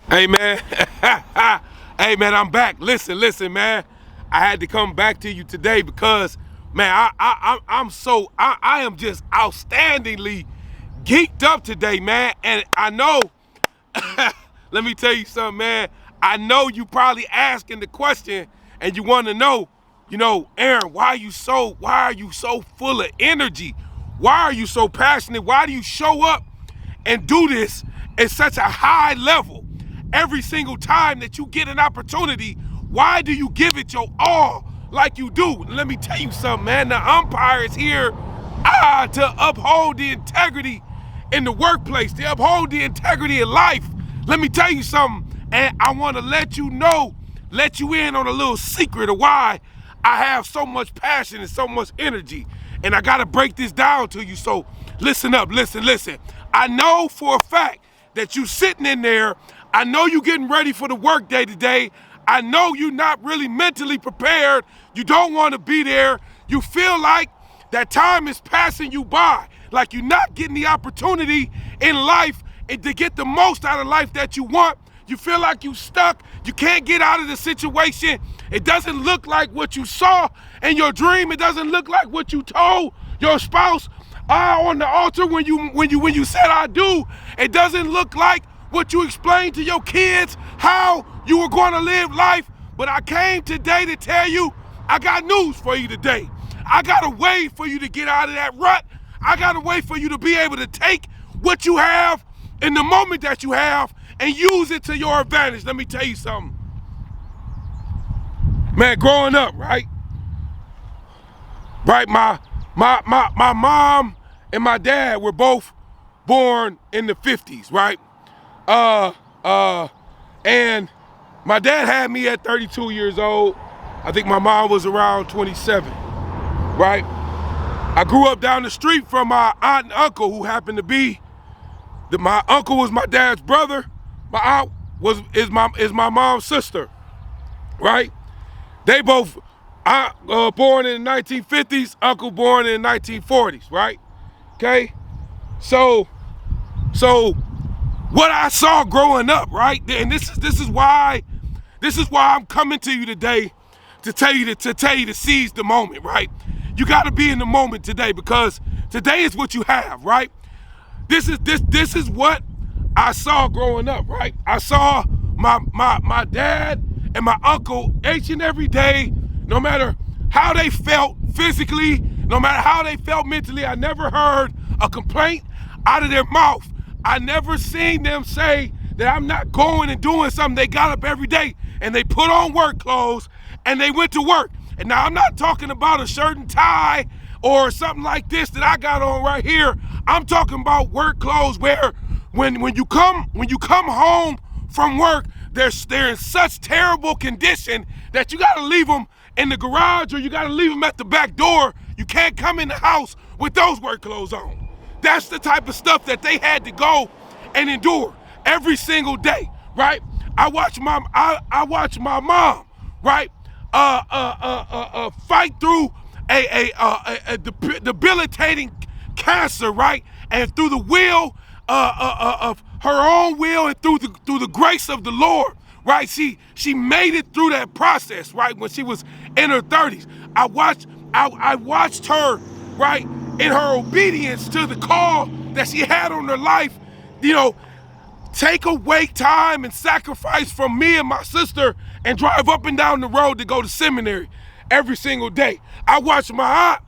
Hey man, hey man, I'm back. Listen, man. I had to come back to you today because, man, I am just outstandingly geeked up today, man. And I know, let me tell you something, man. I know you probably asking the question, and you want to know, Aaron, why are you so full of energy? Why are you so passionate? Why do you show up and do this at such a high level? Every single time that you get an opportunity, why do you give it your all like you do? Let me tell you something, man. The umpire is here to uphold the integrity in the workplace, to uphold the integrity in life. Let me tell you something, and I want to let you in on a little secret of why I have so much passion and so much energy. And I got to break this down to you, so listen up, listen. I know for a fact that you sitting in there. I know you getting ready for the work day today. I know you're not really mentally prepared. You don't want to be there. You feel like that time is passing you by, like you're not getting the opportunity in life and to get the most out of life that you want. You feel like you stuck. You can't get out of the situation. It doesn't look like what you saw in your dream. It doesn't look like what you told your spouse on the altar when you said I do. It doesn't look like what you explained to your kids, how you were going to live life. But I came today to tell you, I got news for you today. I got a way for you to get out of that rut. I got a way for you to be able to take what you have in the moment that you have and use it to your advantage. Let me tell you something. Man, growing up, right? My mom and my dad were both born in the 50s, right? And my dad had me at 32 years old. I think my mom was around 27, right? I grew up down the street from my aunt and uncle, who happened to be, my uncle was my dad's brother. My aunt is my mom's sister, right? They both, born in the 1950s, uncle born in the 1940s, right? Okay? So what I saw growing up, right? And this is why I'm coming to you today to tell you to seize the moment, right? You got to be in the moment today, because today is what you have, right? This is what I saw growing up, right? I saw my dad and my uncle each and every day, no matter how they felt physically, no matter how they felt mentally. I never heard a complaint out of their mouth. I never seen them say that I'm not going and doing something. They got up every day and they put on work clothes and they went to work. And now I'm not talking about a shirt and tie or something like this that I got on right here. I'm talking about work clothes where when you come home from work, they're in such terrible condition that you gotta leave them in the garage, or you gotta leave them at the back door. You can't come in the house with those work clothes on. That's the type of stuff that they had to go and endure every single day, right? I watch my mom, right? Fight through a debilitating cancer, right? And through the will of her own will, and through the grace of the Lord, right? She made it through that process, right? When she was in her 30s, I watched her, right, in her obedience to the call that she had on her life, take away time and sacrifice from me and my sister and drive up and down the road to go to seminary every single day. I watched my aunt,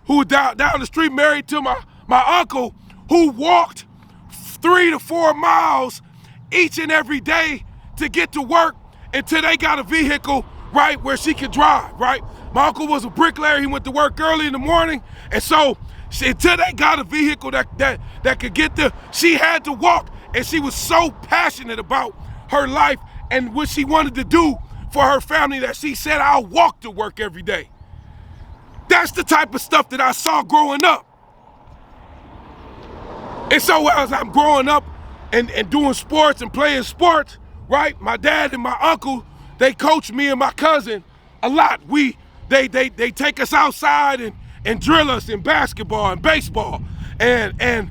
who was down the street, married to my uncle, who walked 3 to 4 miles each and every day to get to work until they got a vehicle, right, where she could drive, right? My uncle was a bricklayer. He went to work early in the morning, and so until they got a vehicle that could get there, she had to walk. And she was so passionate about her life and what she wanted to do for her family that she said, I'll walk to work every day. That's the type of stuff that I saw growing up. And so as I'm growing up and doing sports and playing sports, right, my dad and my uncle, they coach me and my cousin a lot. They take us outside and drill us in basketball and baseball. And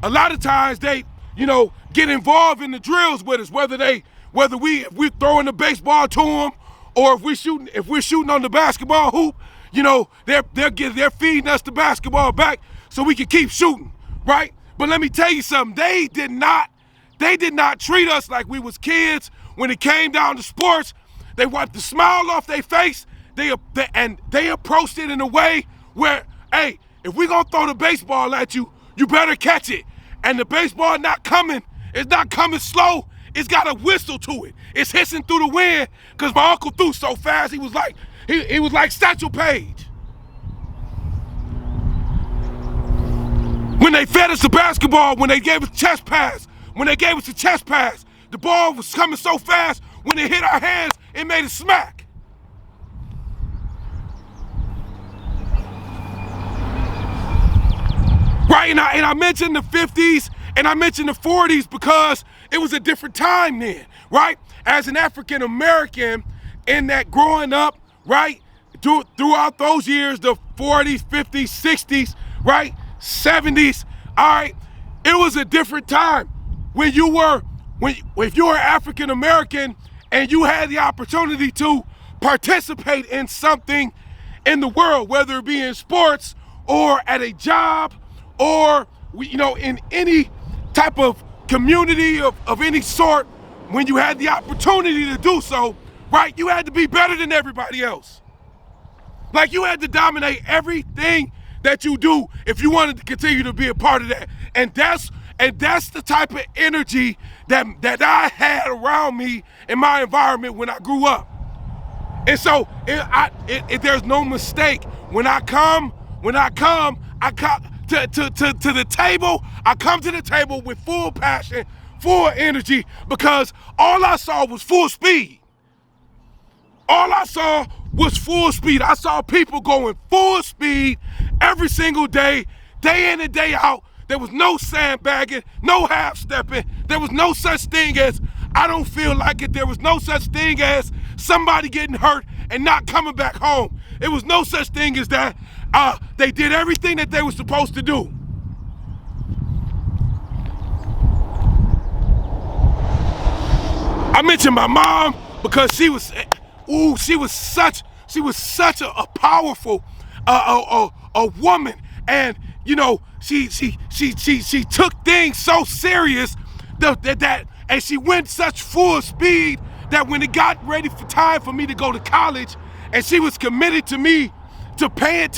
a lot of times they get involved in the drills with us, whether if we're throwing the baseball to them, or if we're shooting on the basketball hoop, they're feeding us the basketball back so we can keep shooting, right? But let me tell you something, they did not treat us like we was kids when it came down to sports. They wiped the smile off their face, and they approached it in a way where, hey, if we're gonna throw the baseball at you, you better catch it. And the baseball it's not coming slow, it's got a whistle to it. It's hissing through the wind, because my uncle threw so fast, he was like Satchel Paige. When they fed us the basketball, when they gave us the chest pass, the ball was coming so fast, when it hit our hands, it made a smack. Right, and I mentioned the 50s and I mentioned the 40s because it was a different time then, right? As an African American, in that growing up, right, throughout those years, the 40s, 50s, 60s, right, 70s, all right, it was a different time if you were African American and you had the opportunity to participate in something in the world, whether it be in sports or at a job or in any type of community of any sort. When you had the opportunity to do so, right, you had to be better than everybody else. Like, you had to dominate everything that you do if you wanted to continue to be a part of that. And that's the type of energy that I had around me in my environment when I grew up. And so there's no mistake. When I come to the table, I come to the table with full passion, full energy, because all I saw was full speed. All I saw was full speed. I saw people going full speed every single day in and day out. There was no sandbagging, no half-stepping. There was no such thing as, I don't feel like it. There was no such thing as somebody getting hurt and not coming back home. There was no such thing as that. They did everything that they were supposed to do. I mentioned my mom because she was such a powerful a woman, and she took things so serious that and she went such full speed that when it got ready for time for me to go to college, and she was committed to me to paying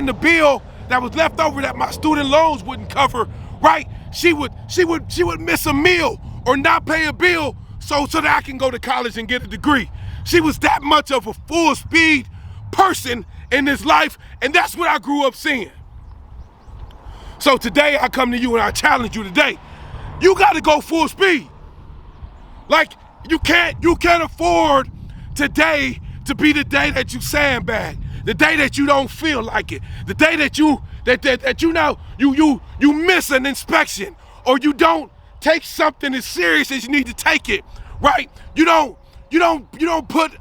the bill that was left over that my student loans wouldn't cover, right? She would miss a meal or not pay a bill so that I can go to college and get a degree. She was that much of a full speed person in this life, and that's what I grew up seeing. So today I come to you and I challenge you today. You got to go full speed. Like, you can't afford today to be the day that you sandbag, the day that you don't feel like it, the day that you miss an inspection, or you don't take something as serious as you need to take it, right? You don't put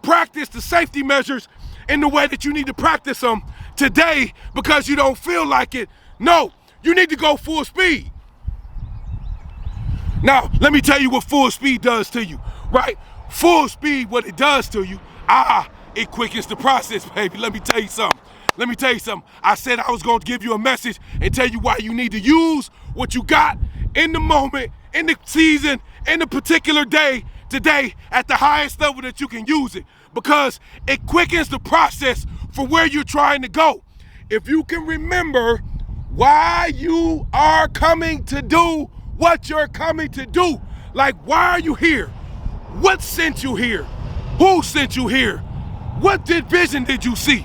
practice the safety measures in the way that you need to practice them today because you don't feel like it. No, you need to go full speed. Now, let me tell you what full speed does to you, right? Full speed, what it does to you, it quickens the process, baby. Let me tell you something. I said I was going to give you a message and tell you why you need to use what you got in the moment, in the season, in the particular day, today, at the highest level that you can use it, because it quickens the process for where you're trying to go. If you can remember why you are coming to do what you're coming to do, like, why are you here? What sent you here? Who sent you here? What vision did you see?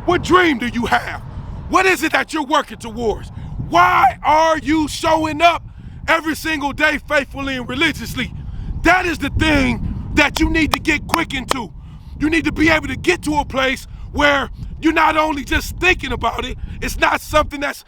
What dream do you have? What is it that you're working towards? Why are you showing up every single day faithfully and religiously? That is the thing that you need to get quick into. You need to be able to get to a place where you're not only just thinking about it, it's not something that's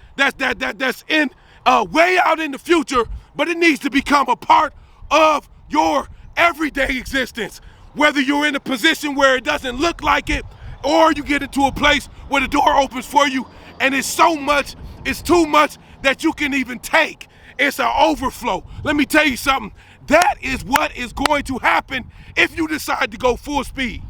in way out in the future, but it needs to become a part of your everyday existence. Whether you're in a position where it doesn't look like it, or you get into a place where the door opens for you and it's too much that you can even take. It's an overflow. Let me tell you something. That is what is going to happen if you decide to go full speed.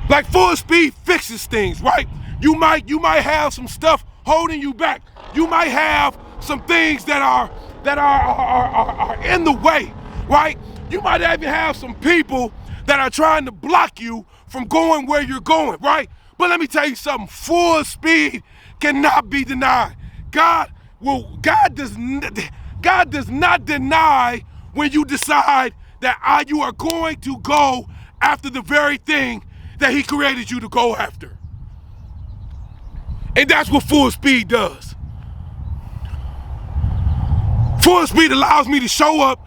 Like full speed fixes things, right? You might have some stuff holding you back. You might have some things that are in the way, right? You might even have some people that are trying to block you from going where you're going, right? But let me tell you something, full speed cannot be denied. God does not deny when you decide that you are going to go after the very thing that he created you to go after. And that's what full speed does. Full speed allows me to show up,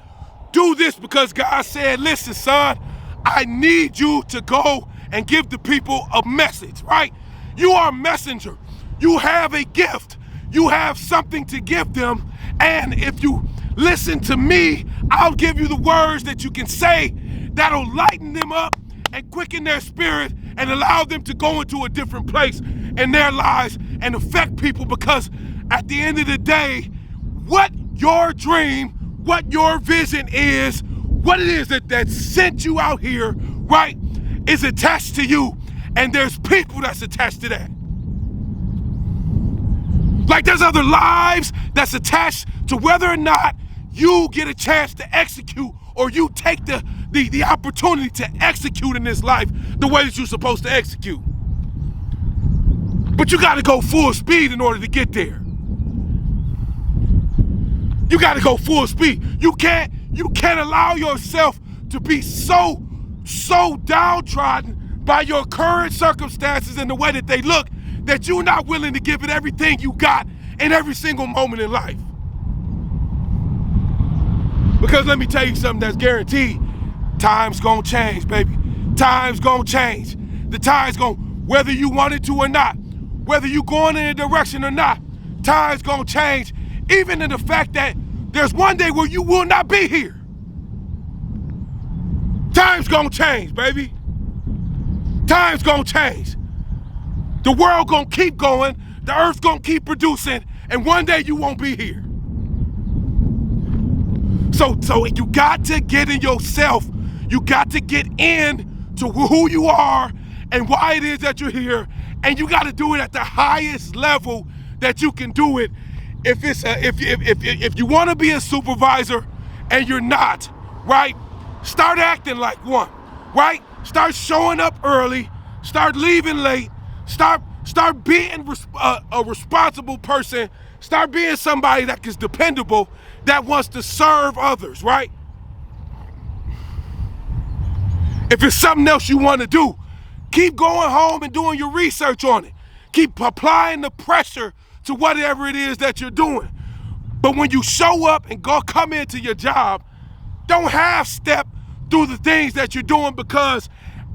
do this because God said, listen, son, I need you to go and give the people a message, right? You are a messenger. You have a gift. You have something to give them. And if you listen to me, I'll give you the words that you can say that'll lighten them up and quicken their spirit and allow them to go into a different place in their lives and affect people, because at the end of the day, what your dream, what your vision is, what it is that sent you out here, right, is attached to you. And there's people that's attached to that. Like there's other lives that's attached to whether or not you get a chance to execute or you take the opportunity to execute in this life the way that you're supposed to execute. But you gotta go full speed in order to get there. You gotta go full speed. You can't allow yourself to be so downtrodden by your current circumstances and the way that they look that you're not willing to give it everything you got in every single moment in life. Because let me tell you something that's guaranteed. Time's gonna change, baby. Time's gonna change. The time's gonna, whether you want it to or not, whether you going in a direction or not, time's gonna change. Even in the fact that there's one day where you will not be here. Time's gonna change, baby. Time's gonna change. The world gonna keep going, the earth gonna keep producing, and one day you won't be here. So you got to get in yourself. You got to get in to who you are and why it is that you're here, and you got to do it at the highest level that you can do it. If you want to be a supervisor and you're not, right? Start acting like one, right? Start showing up early. Start leaving late. Start being a responsible person. Start being somebody that is dependable, that wants to serve others, right? If it's something else you want to do, keep going home and doing your research on it. Keep applying the pressure to whatever it is that you're doing. But when you show up and come into your job, don't half step through the things that you're doing, because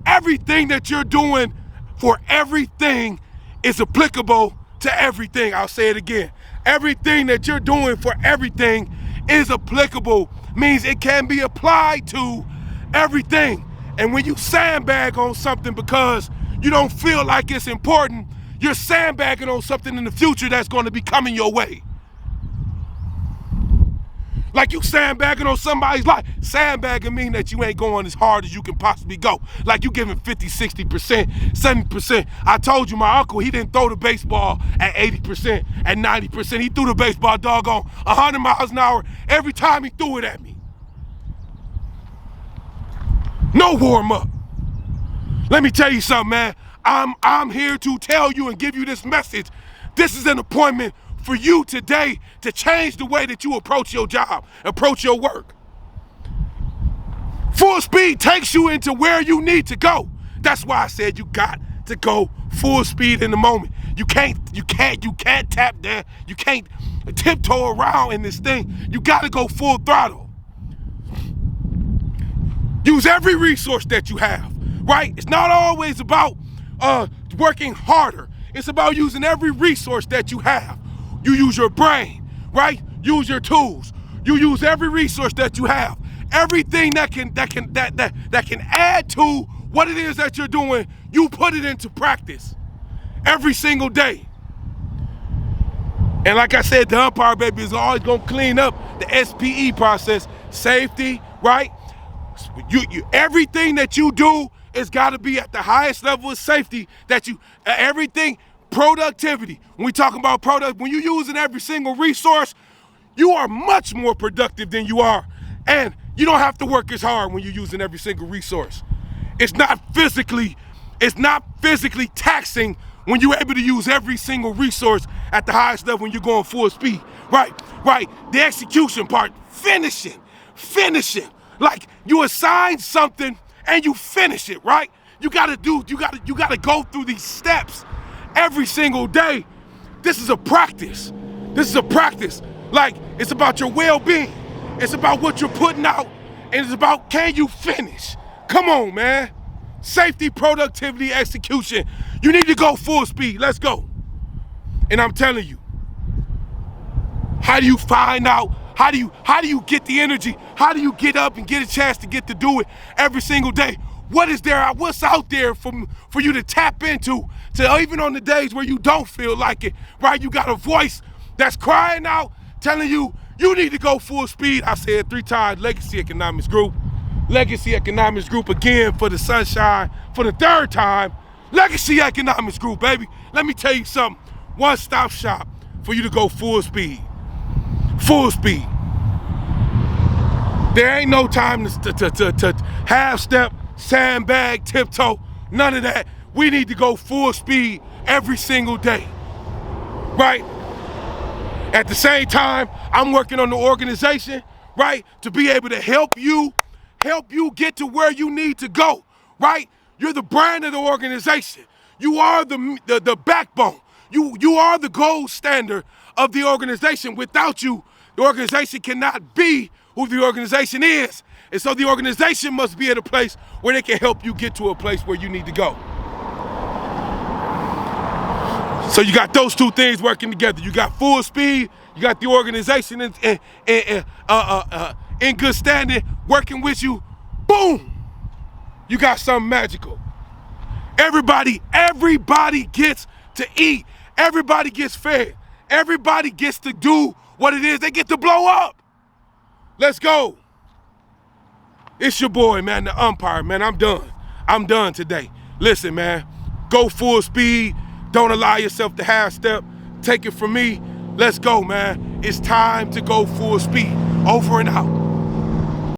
everything that you're doing for everything is applicable to everything. I'll say it again. Everything that you're doing for everything is applicable, means it can be applied to everything. And when you sandbag on something because you don't feel like it's important, you're sandbagging on something in the future that's going to be coming your way. Like you sandbagging on somebody's life. Sandbagging means that you ain't going as hard as you can possibly go. Like you giving 50, 60%, 70%. I told you my uncle, he didn't throw the baseball at 80%, at 90%. He threw the baseball doggone 100 miles an hour every time he threw it at me. No warm up. Let me tell you something, man. I'm here to tell you and give you this message. This is an appointment for you today to change the way that you approach your job, approach your work. Full speed takes you into where you need to go. That's why I said you got to go full speed in the moment. You can't tap there. You can't tiptoe around in this thing. You got to go full throttle. Use every resource that you have, right? It's not always about working harder. It's about using every resource that you have. You use your brain, right? Use your tools. You use every resource that you have. Everything that can add to what it is that you're doing, you put it into practice every single day. And like I said, the umpire, baby, is always gonna clean up the SPE process. Safety, right? Everything that you do is gotta be at the highest level of safety that you, everything, productivity. When we talk about product, when you're using every single resource, you are much more productive than you are. And you don't have to work as hard when you're using every single resource. It's not physically taxing when you're able to use every single resource at the highest level when you're going full speed. Right. The execution part, finishing. Like you assign something and you finish it, right? You gotta go through these steps every single day. This is a practice. Like, it's about your well-being. It's about what you're putting out, and it's about, can you finish? Come on, man. Safety, productivity, execution. You need to go full speed. Let's go. And I'm telling you, how do you find out? How do you get the energy? How do you get up and get a chance to get to do it every single day? What's out there for you to tap into, to even on the days where you don't feel like it, right? You got a voice that's crying out, telling you, you need to go full speed. I said 3 times, Legacy Economics Group. Legacy Economics Group again for the sunshine for the 3rd time. Legacy Economics Group, baby. Let me tell you something. One-stop shop for you to go full speed. Full speed. There ain't no time to half step, sandbag, tiptoe, none of that. We need to go full speed every single day, right? At the same time, I'm working on the organization, right, to be able to help you get to where you need to go, right? You're the brand of the organization. You are the backbone. You are the gold standard of the organization. Without you, the organization cannot be who the organization is. And so the organization must be at a place where they can help you get to a place where you need to go. So you got those 2 things working together. You got full speed, you got the organization in good standing, working with you. Boom! You got something magical. Everybody gets to eat. Everybody gets fed. Everybody gets to do what it is. They get to blow up. Let's go. It's your boy, man, the umpire, man. I'm done today. Listen, man, go full speed. Don't allow yourself to half step. Take it from me. Let's go, man. It's time to go full speed. Over and out.